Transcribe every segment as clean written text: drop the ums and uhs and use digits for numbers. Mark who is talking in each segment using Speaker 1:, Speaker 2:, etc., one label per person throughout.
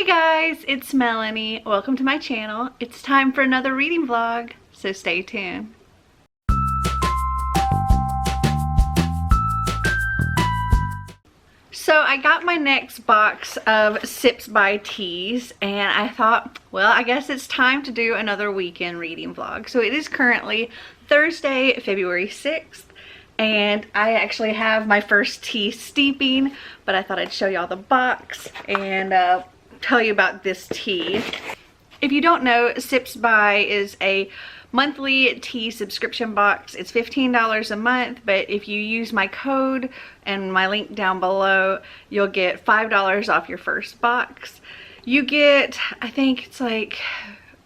Speaker 1: guys, it's Melanie. Welcome to my channel. It's time for another reading vlog, so stay tuned. So I got my next box of Sipsby teas and I thought, well, I guess it's time to do another weekend reading vlog. So it is currently Thursday, February 6th. And I actually have my first tea steeping, but I thought I'd show y'all the box and tell you about this tea. If you don't know, Sipsby is a monthly tea subscription box. It's $15 a month, but if you use my code and my link down below, you'll get $5 off your first box. You get, I think it's like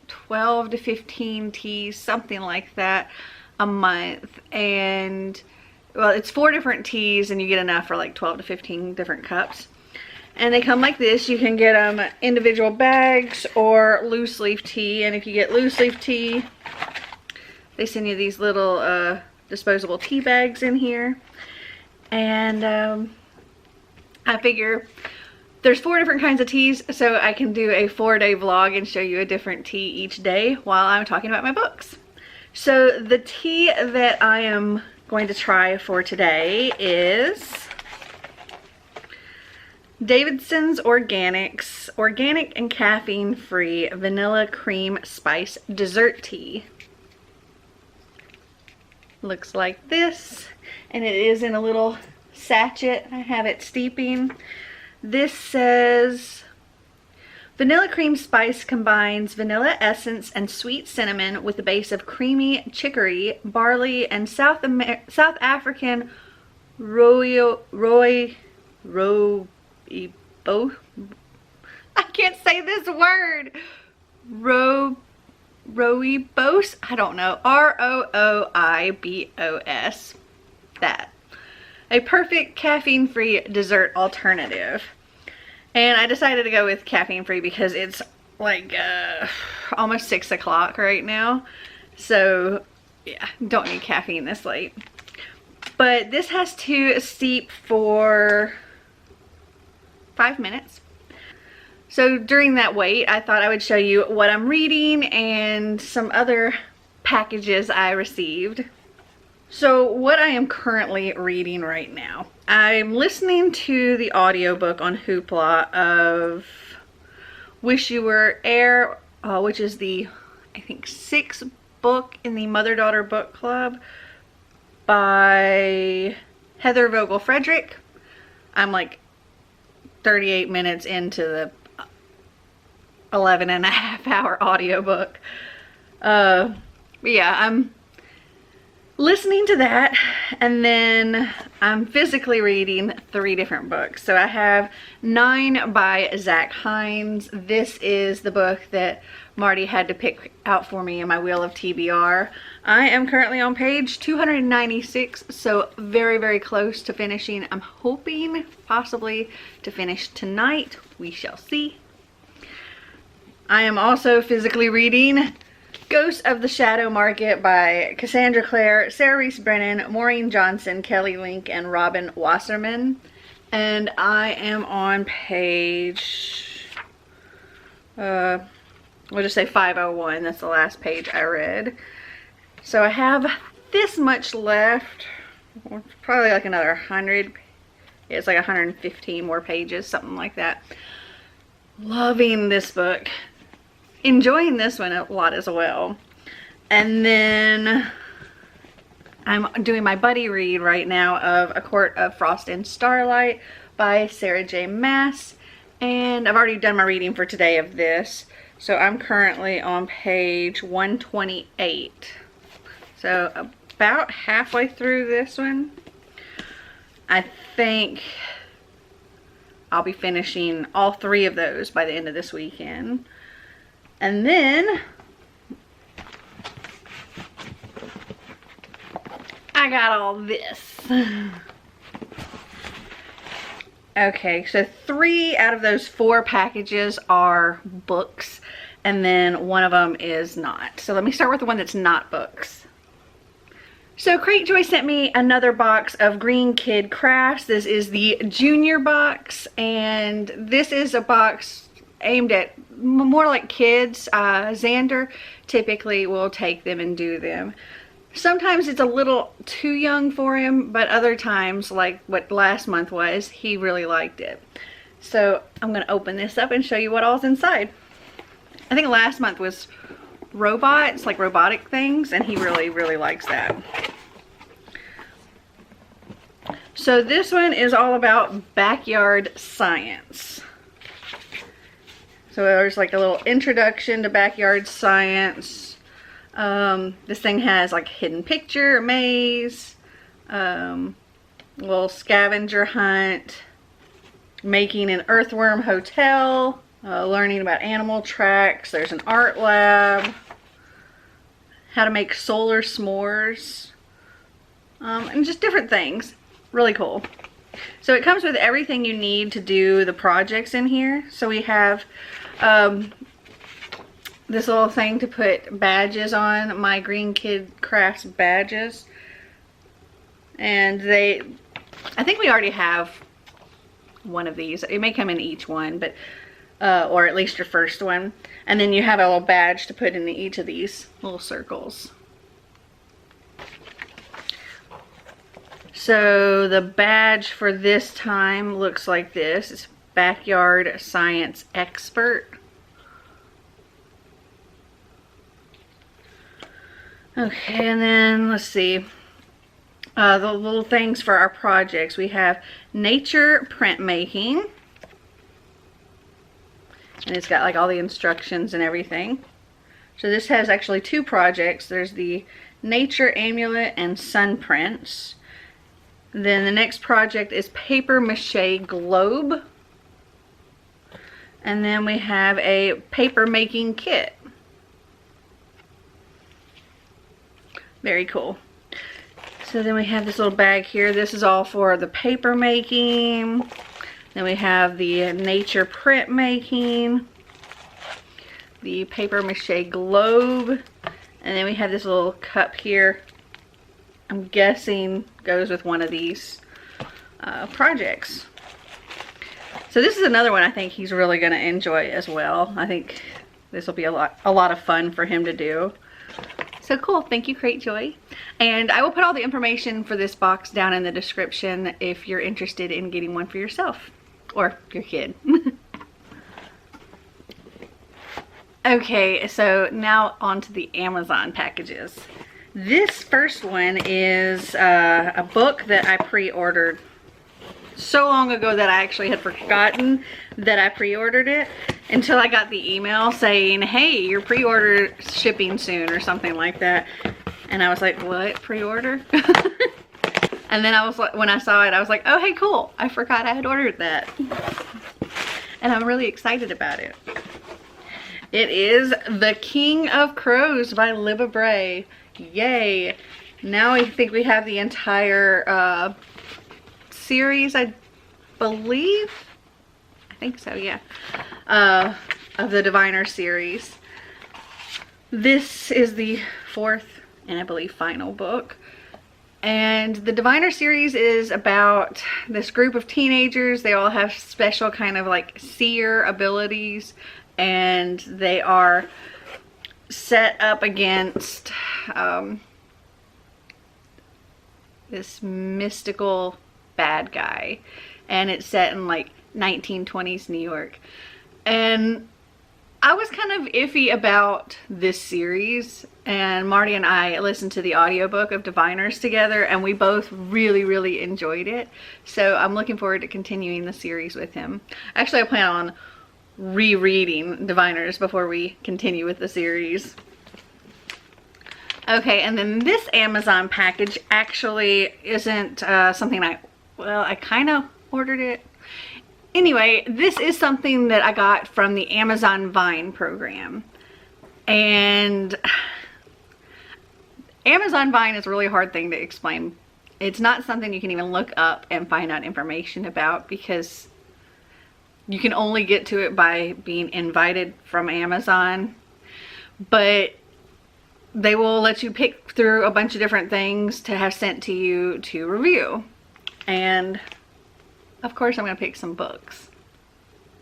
Speaker 1: 12 to 15 teas, something like that, a month. And well, it's 4 different teas and you get enough for like 12 to 15 different cups. And they come like this. You can get them individual bags or loose leaf tea. And if you get loose leaf tea, they send you these little disposable tea bags in here. And I figure there's 4 different kinds of teas, so I can do a 4-day vlog and show you a different tea each day while I'm talking about my books. So the tea that I am going to try for today is Davidson's Organics Organic and Caffeine Free Vanilla Cream Spice Dessert Tea. Looks like this, and it is in a little sachet. I have it steeping. This says vanilla cream spice combines vanilla essence and sweet cinnamon with a base of creamy chicory, barley, and South African rooibos. I can't say this word. Rooibos. I don't know. Rooibos. That. A perfect caffeine-free dessert alternative. And I decided to go with caffeine-free because it's like almost 6 o'clock right now. So yeah, don't need caffeine this late. But this has to steep for 5 minutes. So during that wait, I thought I would show you what I'm reading and some other packages I received. So what I am currently reading right now, I'm listening to the audiobook on Hoopla of Wish You Were Air, which is the, I think, 6th book in the Mother-Daughter Book Club by Heather Vogel Frederick. I'm like 38 minutes into the 11.5-hour audiobook. But yeah, I'm listening to that, and then I'm physically reading 3 different books. So I have 9 by Zach Hines. This is the book that Marty had to pick out for me in my Wheel of TBR. I am currently on page 296, so very, very close to finishing. I'm hoping possibly to finish tonight. We shall see. I am also physically reading Ghosts of the Shadow Market by Cassandra Clare, Sarah Reese Brennan, Maureen Johnson, Kelly Link, and Robin Wasserman. And I am on page, we'll just say 501. That's the last page I read. So I have this much left. Probably like another 100. It's like 115 more pages, something like that. Loving this book. Enjoying this one a lot as well. And then I'm doing my buddy read right now of A Court of Frost and Starlight by Sarah J. Maas. And I've already done my reading for today of this. So I'm currently on page 128. So about halfway through this one. I think I'll be finishing all 3 of those by the end of this weekend. And then I got all this. Okay, so 3 out of those 4 packages are books, and then one of them is not. So let me start with the one that's not books. So Cratejoy sent me another box of Green Kid Crafts. This is the junior box, and this is a box aimed at more like kids. Xander typically will take them and do them. Sometimes it's a little too young for him, but other times, like what last month was, he really liked it. So I'm going to open this up and show you what all's inside. I think last month was robots, like robotic things, and he really, really likes that. So this one is all about backyard science. So there's like a little introduction to backyard science. This thing has like a hidden picture, a maze, little scavenger hunt, making an earthworm hotel, learning about animal tracks. There's an art lab, how to make solar s'mores, and just different things. Really cool. So it comes with everything you need to do the projects in here. So we have this little thing to put badges on, my Green Kid Crafts badges. And I think we already have one of these. It may come in each one, but or at least your first one. And then you have a little badge to put in each of these little circles. So the badge for this time looks like this. It's Backyard Science Expert. Okay, and then let's see. The little things for our projects. We have nature printmaking. And it's got like all the instructions and everything. So this has actually two projects. There's the nature amulet and sun prints. Then the next project is paper mache globe. And then we have a paper making kit. Very cool. So then we have this little bag here. This is all for the paper making. Then we have the nature print making, the paper mache globe, and then we have this little cup here. I'm guessing goes with one of these projects. So this is another one I think he's really going to enjoy as well. I think this will be a lot of fun for him to do. So cool. Thank you, Cratejoy. And I will put all the information for this box down in the description if you're interested in getting one for yourself or your kid. Okay, so now on to the Amazon packages. This first one is a book that I pre-ordered so long ago that I actually had forgotten that I pre-ordered it until I got the email saying, hey, your pre-order shipping soon or something like that. And I was like, what, pre-order? And then I was like, when I saw it, I was like, oh, hey, cool. I forgot I had ordered that. And I'm really excited about it. It is The King of Crows by Libba Bray. Yay. Now I think we have the entire series, I believe. I think so, yeah. Of the Diviner series. This is the fourth and I believe final book. And the Diviner series is about this group of teenagers. They all have special kind of like seer abilities, and they are set up against this mystical bad guy, and it's set in like 1920s New York. And I was kind of iffy about this series, and Marty and I listened to the audiobook of Diviners together, and we both really enjoyed it. So I'm looking forward to continuing the series with him. Actually, I plan on rereading Diviners before we continue with the series. Okay, and then this Amazon package actually isn't something I kind of ordered it. Anyway, this is something that I got from the Amazon Vine program. And Amazon Vine is a really hard thing to explain. It's not something you can even look up and find out information about, because you can only get to it by being invited from Amazon. But they will let you pick through a bunch of different things to have sent to you to review. And of course I'm going to pick some books.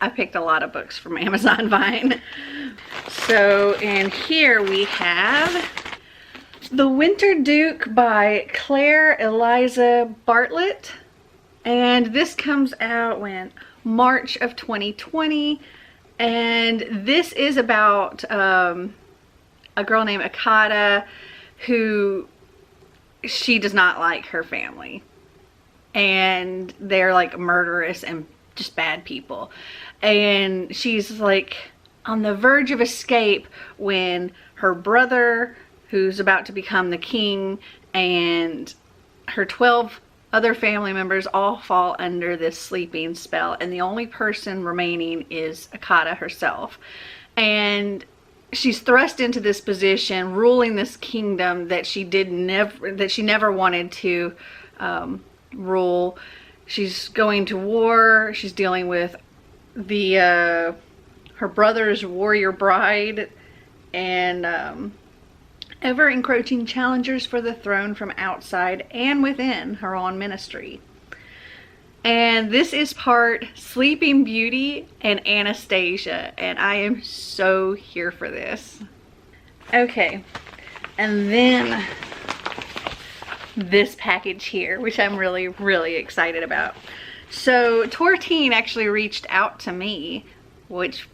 Speaker 1: I picked a lot of books from Amazon Vine. So in here we have The Winter Duke by Claire Eliza Bartlett. And this comes out when? March of 2020. And this is about a girl named Akata who she does not like her family. And they're like murderous and just bad people. And she's like on the verge of escape when her brother, who's about to become the king, and her 12 other family members all fall under this sleeping spell, and the only person remaining is Akata herself. And she's thrust into this position, ruling this kingdom that she never wanted to rule. She's going to war. She's dealing with the her brother's warrior bride, and ever encroaching challengers for the throne from outside and within her own ministry. And this is part Sleeping Beauty and Anastasia, and I am so here for this. Okay, and then this package here, which I'm really, really excited about. So Tor Teen actually reached out to me, which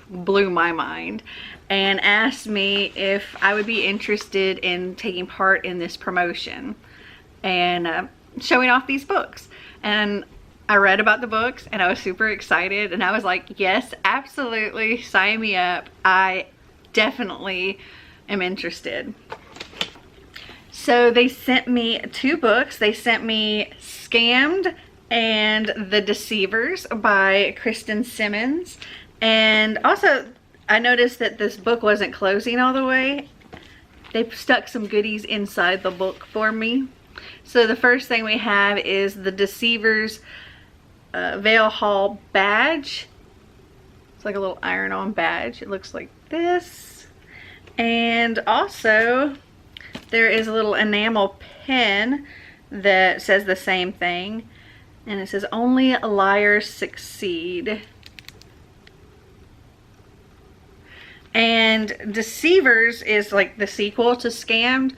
Speaker 1: blew my mind, and asked me if I would be interested in taking part in this promotion and showing off these books. And I read about the books and I was super excited, and I was like, yes, absolutely, sign me up. I definitely am interested. So they sent me 2 books. They sent me Scammed and The Deceivers by Kristen Simmons. And also, I noticed that this book wasn't closing all the way. They stuck some goodies inside the book for me. So the first thing we have is The Deceivers Vale Hall badge. It's like a little iron-on badge. It looks like this. And also, there is a little enamel pin that says the same thing. And it says, "Only liars succeed." And Deceivers is like the sequel to Scammed.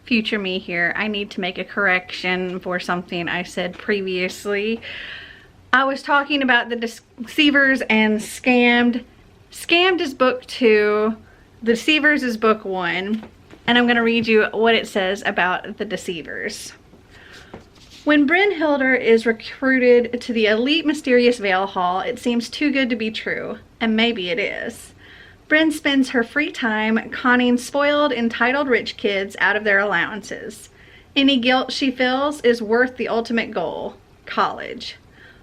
Speaker 1: Future me here, I need to make a correction for something I said previously. I was talking about The Deceivers and Scammed. Scammed is book 2. The Deceivers is book 1. And I'm going to read you what it says about The Deceivers. When Brynhildr is recruited to the elite mysterious Vale Hall, it seems too good to be true. And maybe it is. Bryn spends her free time conning spoiled, entitled rich kids out of their allowances. Any guilt she feels is worth the ultimate goal, college.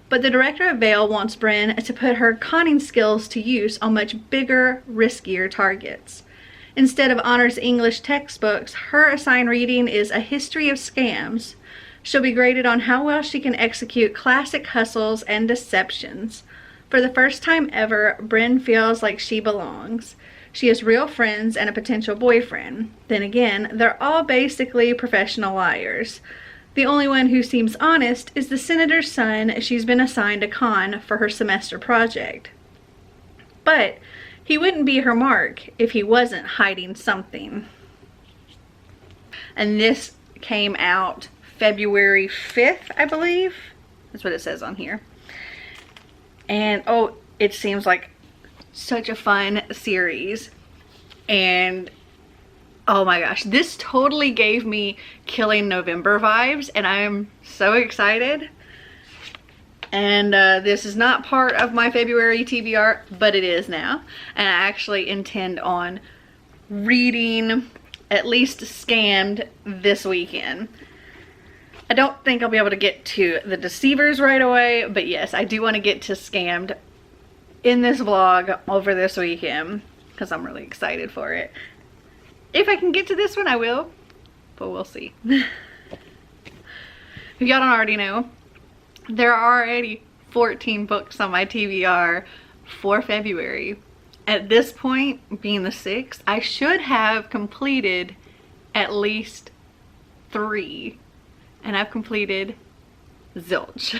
Speaker 1: But the director of Vale wants Bryn to put her conning skills to use on much bigger, riskier targets. Instead of honors English textbooks, her assigned reading is A History of Scams. She'll be graded on how well she can execute classic hustles and deceptions. For the first time ever, Bryn feels like she belongs. She has real friends and a potential boyfriend. Then again, they're all basically professional liars. The only one who seems honest is the senator's son she's been assigned to con for her semester project. But he wouldn't be her mark if he wasn't hiding something. And this came out February 5th, I believe. That's what it says on here. And oh, it seems like such a fun series. And oh my gosh, this totally gave me Killing November vibes, and I'm so excited. And this is not part of my February TBR, but it is now. And I actually intend on reading at least Scammed this weekend. I don't think I'll be able to get to The Deceivers right away, but yes, I do want to get to Scammed in this vlog over this weekend because I'm really excited for it. If I can get to this one, I will, but we'll see. If y'all don't already know, there are already 14 books on my TBR for February. At this point, being the 6th, I should have completed at least 3. And I've completed zilch.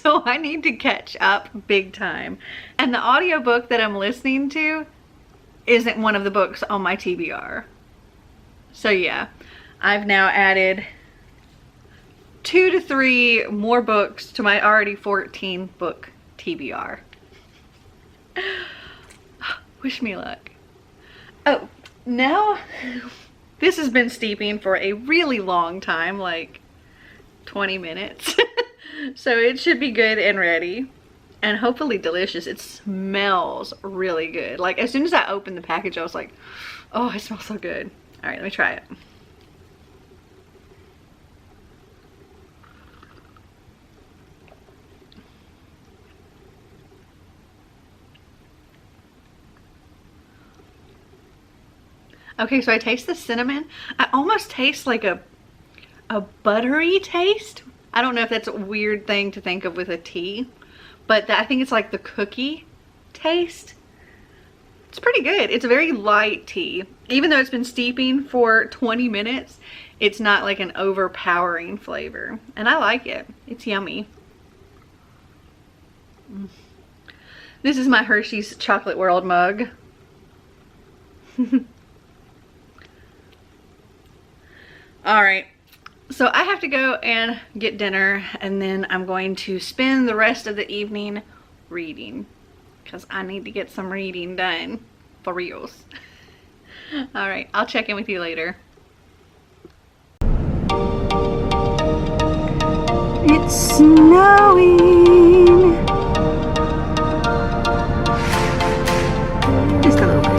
Speaker 1: So I need to catch up big time. And the audiobook that I'm listening to isn't one of the books on my TBR. So yeah, I've now added 2 to 3 more books to my already 14 book TBR. Wish me luck. Oh, now this has been steeping for a really long time, like 20 minutes. So it should be good and ready and hopefully delicious. It smells really good. Like as soon as I opened the package, I was like, oh, it smells so good. All right, let me try it. Okay, so I taste the cinnamon. I almost taste like a buttery taste. I don't know if that's a weird thing to think of with a tea, but I think it's like the cookie taste. It's pretty good. It's a very light tea. Even though it's been steeping for 20 minutes, it's not like an overpowering flavor. And I like it. It's yummy. This is my Hershey's Chocolate World mug. All right, so I have to go and get dinner, and then I'm going to spend the rest of the evening reading because I need to get some reading done for reals. All right, I'll check in with you later. It's snowing. Just a little bit.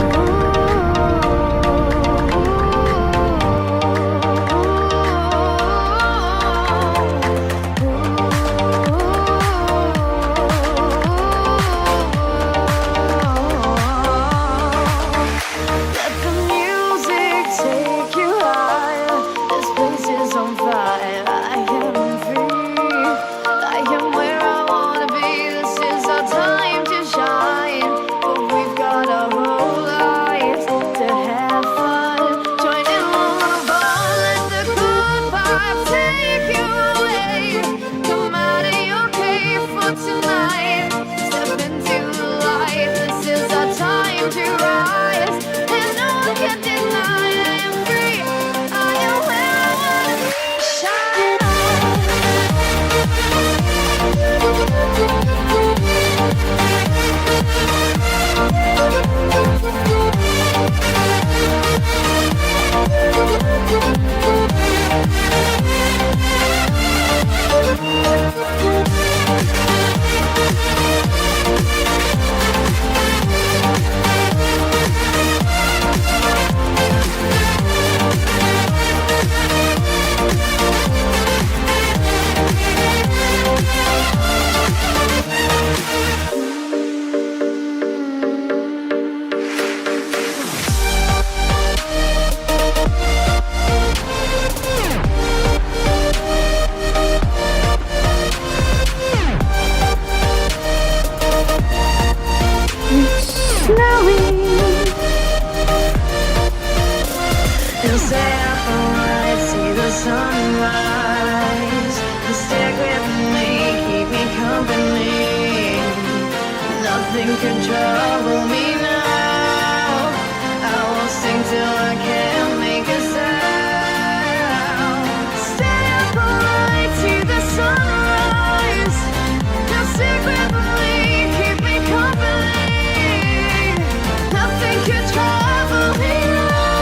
Speaker 2: Nothing can trouble me now. I will sing till I can't make a sound. Stay up all night, see the sunrise. Just secretly keep me company. Nothing can trouble me now.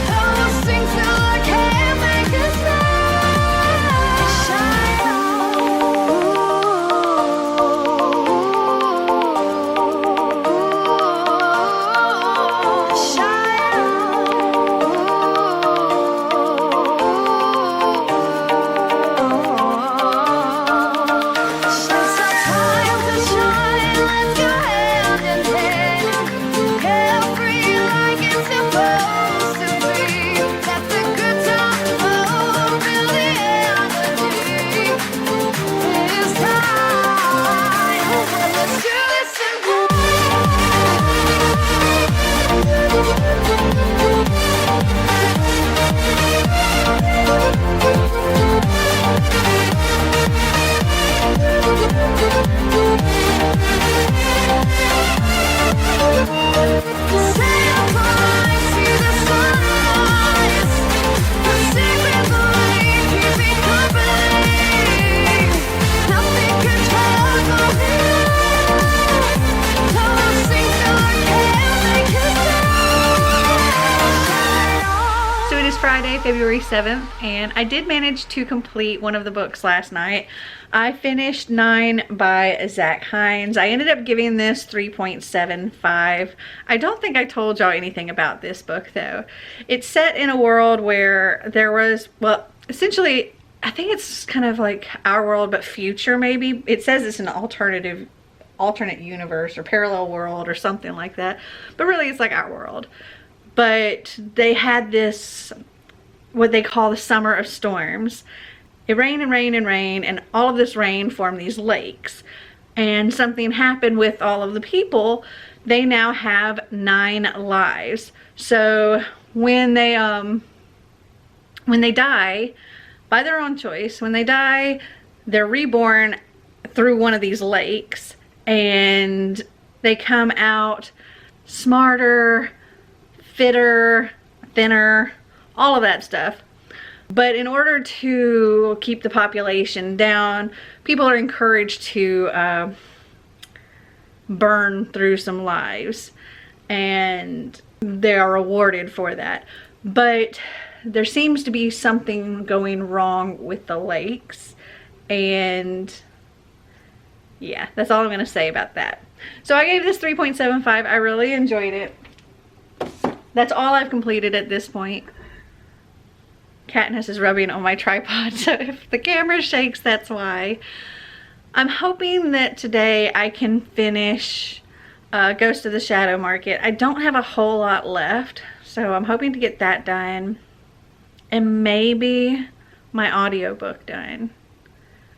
Speaker 2: I will sing till I can't make a sound. Shine on.
Speaker 1: February 7th, and I did manage to complete one of the books last night. I finished 9 by Zach Hines. I ended up giving this 3.75. I don't think I told y'all anything about this book though. It's set in a world where there was, well, essentially, I think it's kind of like our world but future maybe. It says it's an alternate universe or parallel world or something like that, but really it's like our world. But they had this, what they call the summer of storms. It rained and rained and rained, and all of this rain formed these lakes. And something happened with all of the people. They now have 9 lives. So when they die, by their own choice, when they die, they're reborn through one of these lakes, and they come out smarter, fitter, thinner, all of that stuff. But in order to keep the population down, people are encouraged to burn through some lives, and they are rewarded for that. But there seems to be something going wrong with the lakes, and yeah, that's all I'm going to say about that. So I gave this 3.75. I really enjoyed it. That's all I've completed at this point. Katniss is rubbing on my tripod, so if the camera shakes, that's why. I'm hoping that today I can finish Ghost of the Shadow Market. I don't have a whole lot left, so I'm hoping to get that done. And maybe my audiobook done.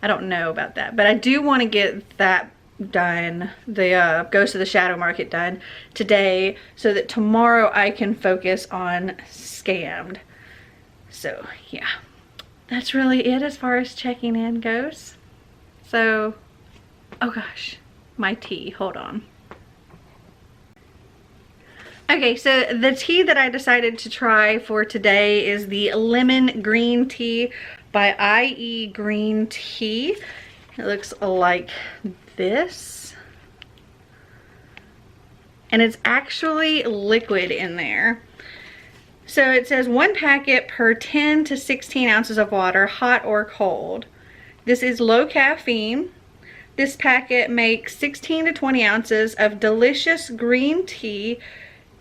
Speaker 1: I don't know about that, but I do want to get that done, the Ghost of the Shadow Market done today, so that tomorrow I can focus on Scammed. So yeah, that's really it as far as checking in goes. So, oh gosh, my tea, hold on. Okay, so the tea that I decided to try for today is the lemon green tea by IE Green Tea. It looks like this, and it's actually liquid in there. So it says 1 packet per 10 to 16 ounces of water, hot or cold. This is low caffeine. This packet makes 16 to 20 ounces of delicious green tea.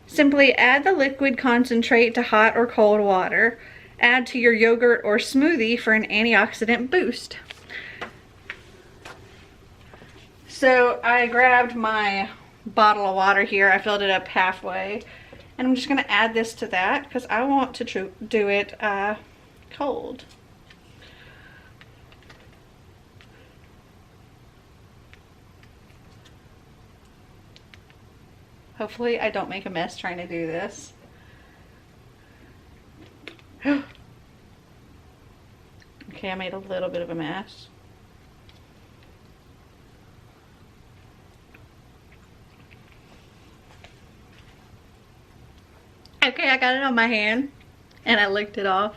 Speaker 1: Simply add the liquid concentrate to hot or cold water. Add to your yogurt or smoothie for an antioxidant boost. So I grabbed my bottle of water here. I filled it up halfway. And I'm just going to add this to that because I want to do it cold. Hopefully I don't make a mess trying to do this. Okay, I made a little bit of a mess. Okay, I got it on my hand and I licked it off.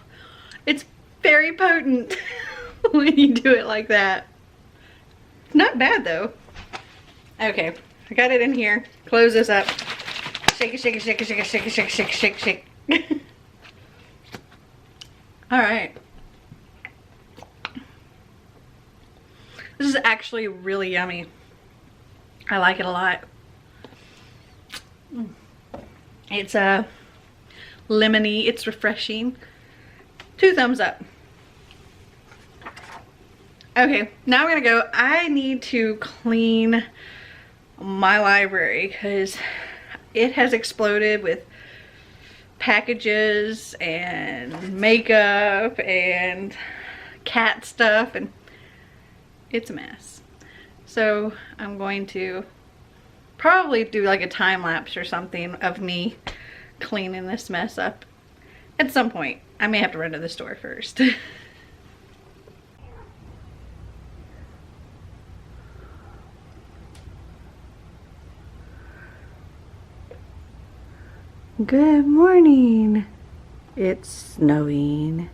Speaker 1: It's very potent when you do it like that. It's not bad though. Okay, I got it in here. Close this up. Shake it, shake it, shake it, shake it, shake it, shake it, shake it, shake it, shake it. Alright. This is actually really yummy. I like it a lot. It's lemony, it's refreshing. 2 thumbs up. Okay, now we're gonna go. I need to clean my library because it has exploded with packages and makeup and cat stuff, and it's a mess. So I'm going to probably do like a time lapse or something of me cleaning this mess up at some point. I may have to run to the store first. Good morning. It's snowing.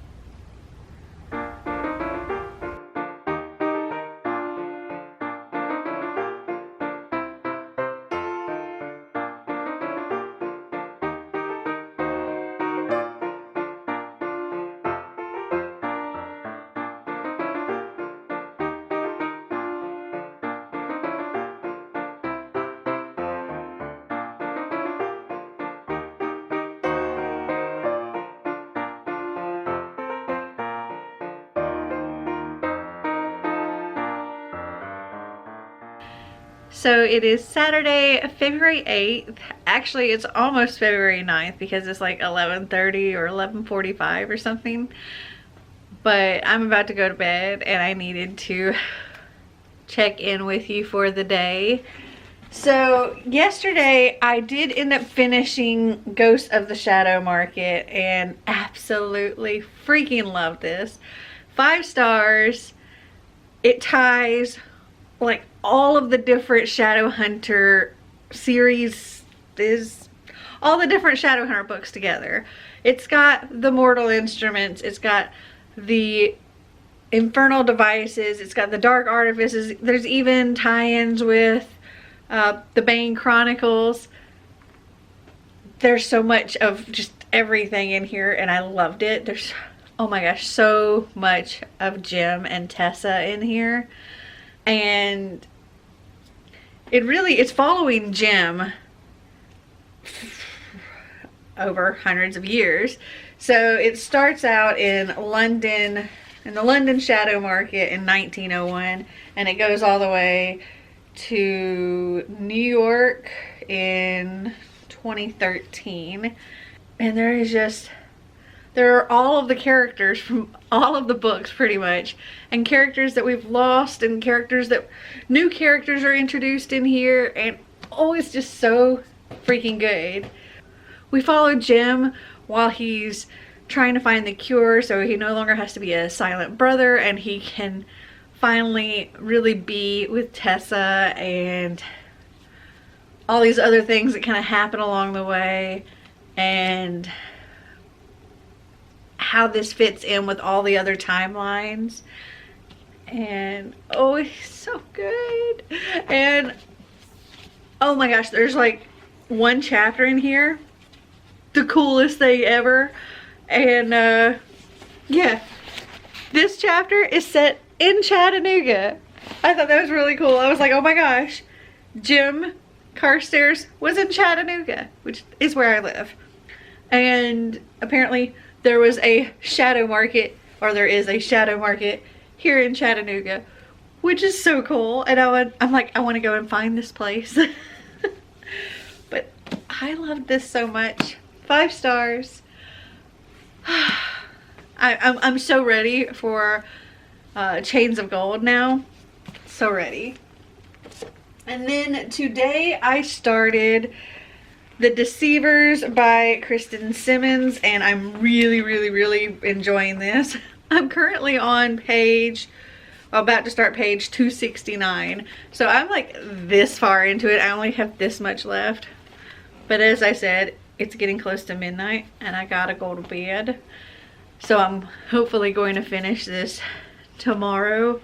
Speaker 1: So it is Saturday, February 8th. Actually, it's almost February 9th because it's like 11:30 or 11:45 or something. But I'm about to go to bed and I needed to check in with you for the day. So yesterday I did end up finishing Ghost of the Shadow Market and absolutely freaking love this. 5 stars. It ties like all of the different Shadowhunter series, is all the different Shadowhunter books together. It's got the Mortal Instruments, it's got the Infernal Devices, it's got the Dark Artifices, there's even tie-ins with the Bane Chronicles. There's so much of just everything in here and I loved it. There's, oh my gosh, so much of Jim and Tessa in here. And it's following Jim over hundreds of years. So it starts out in London, in the London Shadow Market in 1901, and it goes all the way to New York in 2013. And there are all of the characters from all of the books pretty much, and characters that we've lost and new characters are introduced in here, and oh, it's just so freaking good. We follow Jim while he's trying to find the cure so he no longer has to be a silent brother and he can finally really be with Tessa and all these other things that kind of happen along the way, and how this fits in with all the other timelines. And oh, it's so good. And oh my gosh, there's like one chapter in here, the coolest thing ever. And yeah, this chapter is set in Chattanooga. I thought that was really cool. I was like, oh my gosh, Jim Carstairs was in Chattanooga, which is where I live. And apparently there was a shadow market, or there is a shadow market here in Chattanooga, which is so cool. And I'm like, I want to go and find this place. But I loved this so much. 5 stars. I'm so ready for Chains of Gold now. So ready. And then today I started The Deceivers by Kristen Simmons, and I'm really enjoying this. I'm currently on about to start page 269. So I'm like this far into it. I only have this much left. But as I said, it's getting close to midnight and I gotta go to bed. So I'm hopefully going to finish this tomorrow.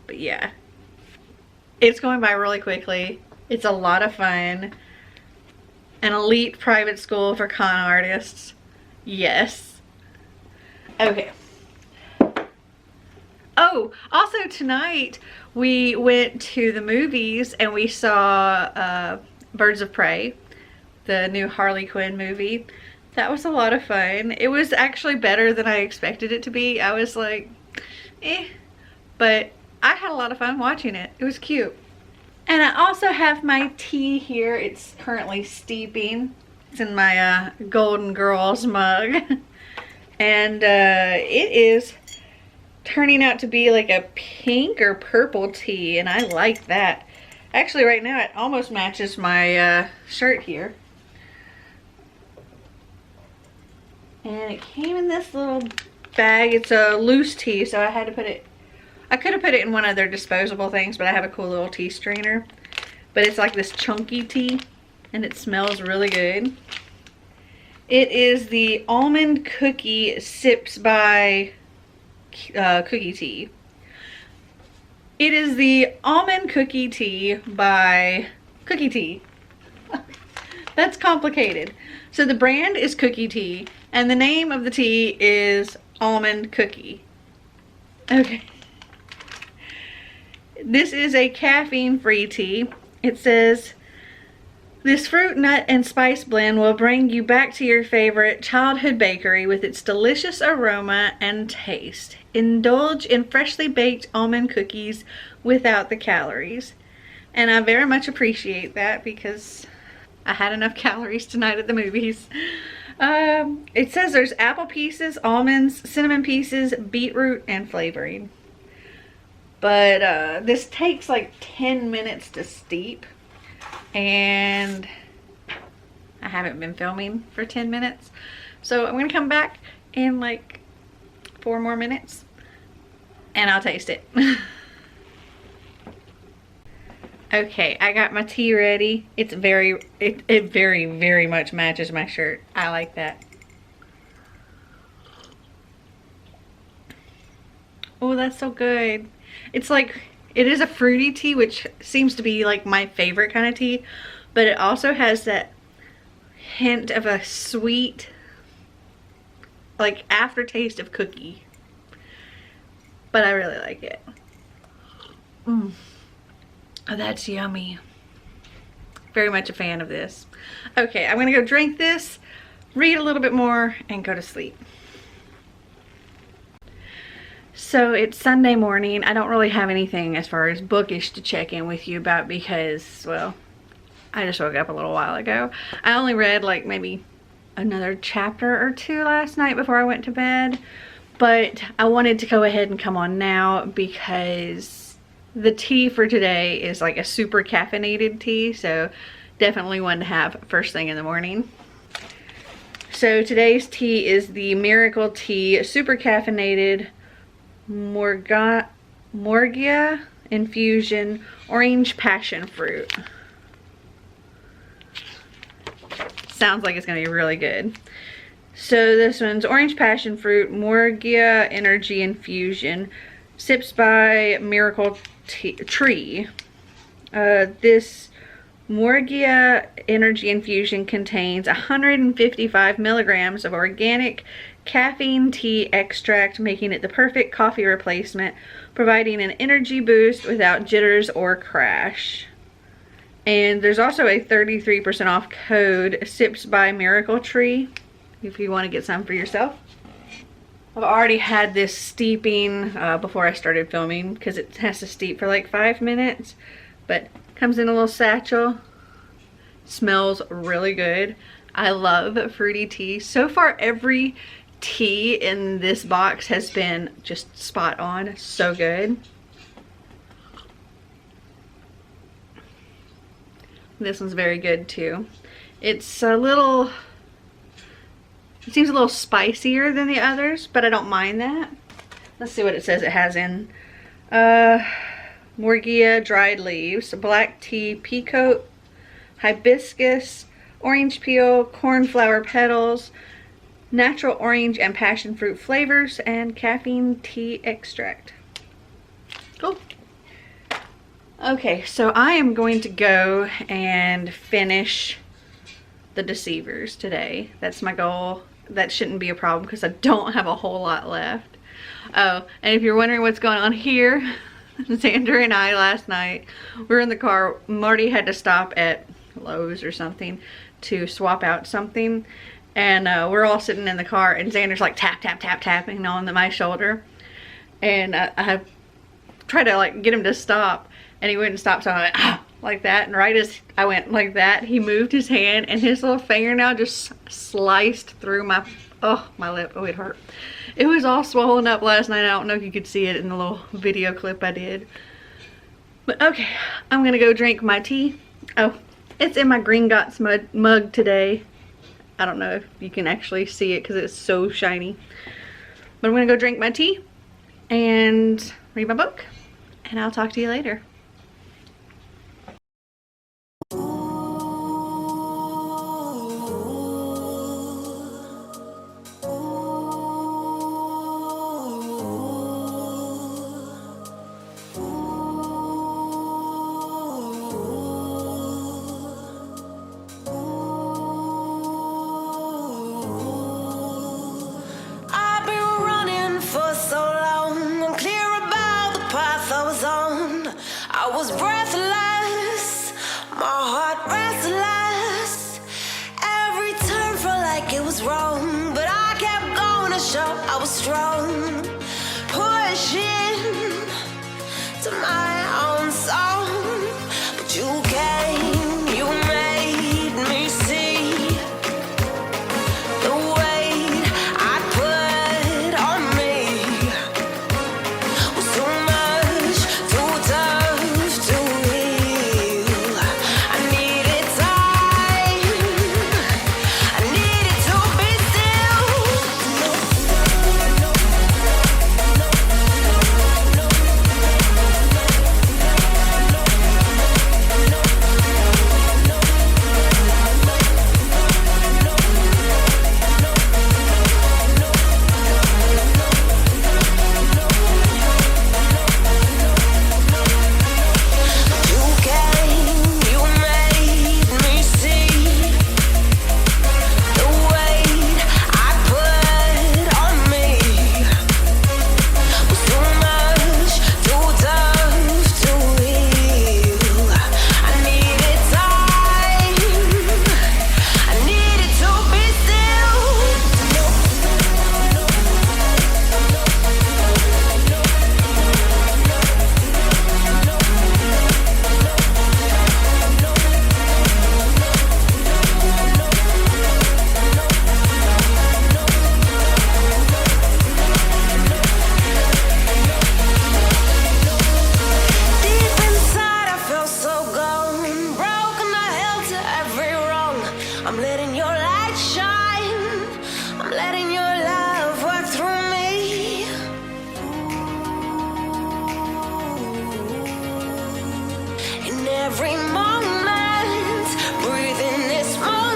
Speaker 1: But yeah, it's going by really quickly. It's a lot of fun. An elite private school for con artists. Yes. Okay. Oh, also tonight we went to the movies and we saw Birds of Prey, the new Harley Quinn movie. That was a lot of fun. It was actually better than I expected it to be. I was like, eh. But I had a lot of fun watching it. It was cute. And I also have my tea here. It's currently steeping. It's in my Golden Girls mug. And it is turning out to be like a pink or purple tea, and I like that. Actually, right now it almost matches my shirt here. And it came in this little bag. It's a loose tea, so I had to put it, I could have put it in one of their disposable things, but I have a cool little tea strainer. But it's like this chunky tea, and it smells really good. It is the Almond Cookie Sipsby cookie tea. It is the Almond Cookie Tea by Cookie Tea. That's complicated. So the brand is Cookie Tea, and the name of the tea is Almond Cookie. Okay. This is a caffeine-free tea. It says, this fruit, nut, and spice blend will bring you back to your favorite childhood bakery with its delicious aroma and taste. Indulge in freshly baked almond cookies without the calories. And I very much appreciate that because I had enough calories tonight at the movies. It says there's apple pieces, almonds, cinnamon pieces, beetroot, and flavoring. But this takes like 10 minutes to steep. And I haven't been filming for 10 minutes. So I'm going to come back in like 4 more minutes. And I'll taste it. Okay, I got my tea ready. It very, very much matches my shirt. I like that. Oh, that's so good. It's like, it is a fruity tea, which seems to be like my favorite kind of tea. But it also has that hint of a sweet, like aftertaste of cookie. But I really like it. Mmm. Oh, that's yummy. Very much a fan of this. Okay, I'm gonna go drink this, read a little bit more, and go to sleep. So it's Sunday morning. I don't really have anything as far as bookish to check in with you about because, well, I just woke up a little while ago. I only read like maybe another chapter or 2 last night before I went to bed. But I wanted to go ahead and come on now because the tea for today is like a super caffeinated tea, so definitely one to have first thing in the morning. So today's tea is the Miracle Tea Super Caffeinated Morgia Infusion Orange Passion Fruit. Sounds like it's gonna be really good. So this one's Orange Passion Fruit Morgia Energy Infusion Sipsby Miracle Tree. This Morgia Energy Infusion contains 155 milligrams of organic caffeine tea extract, making it the perfect coffee replacement, providing an energy boost without jitters or crash. And there's also a 33% off code Sipsby Miracle Tree if you want to get some for yourself. I've already had this steeping before I started filming because it has to steep for like 5 minutes, but comes in a little satchel. Smells really good. I love fruity tea. So far every tea in this box has been just spot on. So good. This one's very good too. It's a little, it seems a little spicier than the others, but I don't mind that. Let's see what it says it has in. Morgia dried leaves, black tea, peacoat, hibiscus, orange peel, cornflower petals, natural orange and passion fruit flavors, and caffeine tea extract. Cool. Okay, so I am going to go and finish the Deceivers today. That's my goal. That shouldn't be a problem because I don't have a whole lot left. Oh, and if you're wondering what's going on here, Xander and I last night, we were in the car. Marty had to stop at Lowe's or something to swap out something. And we're all sitting in the car and Xander's like tap, tap, tap, tapping on my shoulder. And I tried to like get him to stop and he wouldn't stop, so I went, ah, like that. And right as I went like that, he moved his hand and his little fingernail just sliced through my, oh, my lip. Oh, it hurt. It was all swollen up last night. I don't know if you could see it in the little video clip I did. But okay, I'm gonna go drink my tea. Oh, it's in my Green Gots mug today. I don't know if you can actually see it because it's so shiny. But I'm gonna go drink my tea and read my book. And I'll talk to you later.
Speaker 2: I've been running for so long, unclear about the path I was on. I was breathless, my heart restless. Every turn felt like it was wrong, but I kept going to show I was strong. Pushing to my own song, but I'm letting your light shine. I'm letting your love work through me. In every moment, breathe in this moment.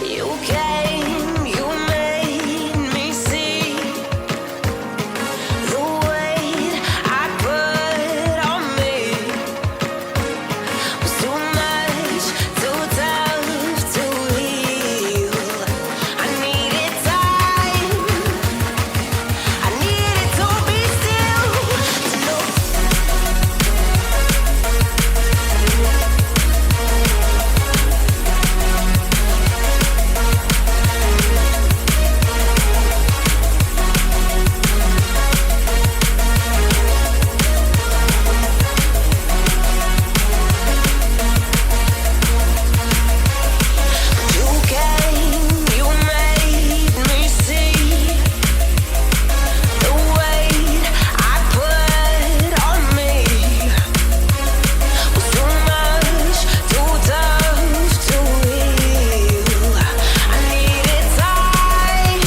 Speaker 2: You came, you made me see the weight I put on me was too much, too tough to heal. I needed time, I needed to be still, to know. You came, you made me see the weight I put on me was too much, too tough to heal. I needed time,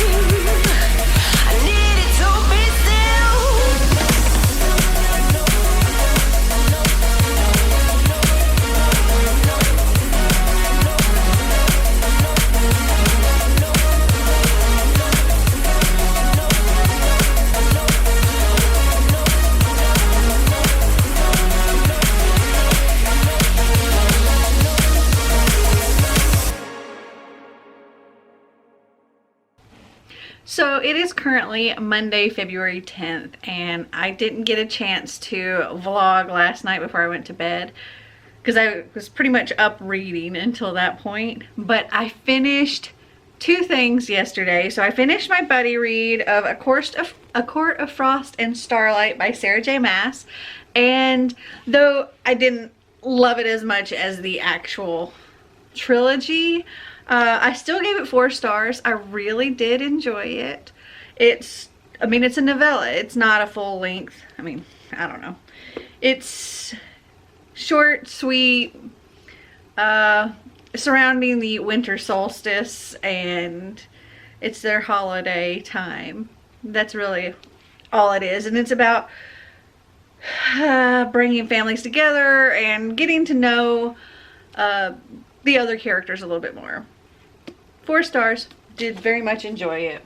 Speaker 2: I needed to be still.
Speaker 1: So it is currently Monday, February 10th, and I didn't get a chance to vlog last night before I went to bed because I was pretty much up reading until that point. But I finished two things yesterday. So I finished my buddy read of A Court of Frost and Starlight by Sarah J. Maas, and though I didn't love it as much as the actual trilogy, I still gave it 4 stars. I really did enjoy it. It's a novella. It's not a full length. I don't know. It's short, sweet, surrounding the winter solstice, and it's their holiday time. That's really all it is. And it's about bringing families together and getting to know the other characters a little bit more. 4 stars. Did very much enjoy it.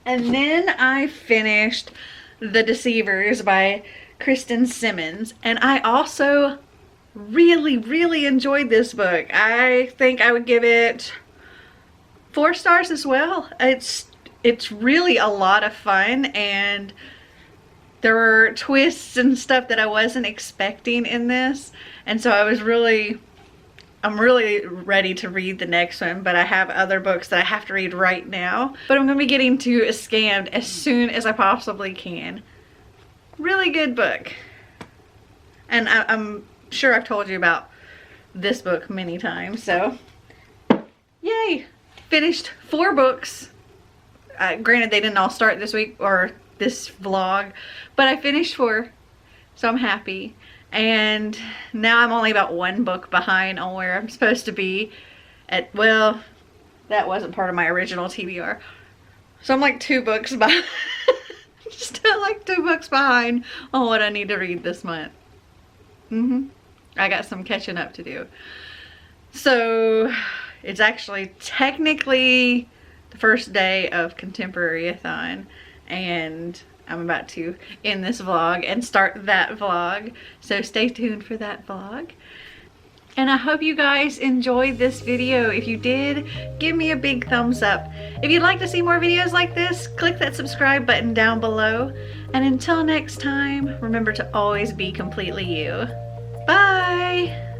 Speaker 1: And then I finished The Deceivers by Kristen Simmons, and I also really enjoyed this book. I think I would give it 4 stars as well. It's really a lot of fun, and there were twists and stuff that I wasn't expecting in this, and so I'm really ready to read the next one, but I have other books that I have to read right now. But I'm going to be getting to Scammed as soon as I possibly can. Really good book. And I'm sure I've told you about this book many times, so yay! Finished 4 books. Granted, they didn't all start this week or this vlog, but I finished 4, so I'm happy. And now I'm only about 1 book behind on where I'm supposed to be at, well, that wasn't part of my original TBR. So I'm like 2 books behind. Still like 2 books behind on what I need to read this month. I got some catching up to do. So it's actually technically the first day of Contemporary-a-thon, and I'm about to end this vlog and start that vlog, so stay tuned for that vlog. And I hope you guys enjoyed this video. If you did, give me a big thumbs up. If you'd like to see more videos like this, click that subscribe button down below. And until next time, remember to always be completely you. Bye!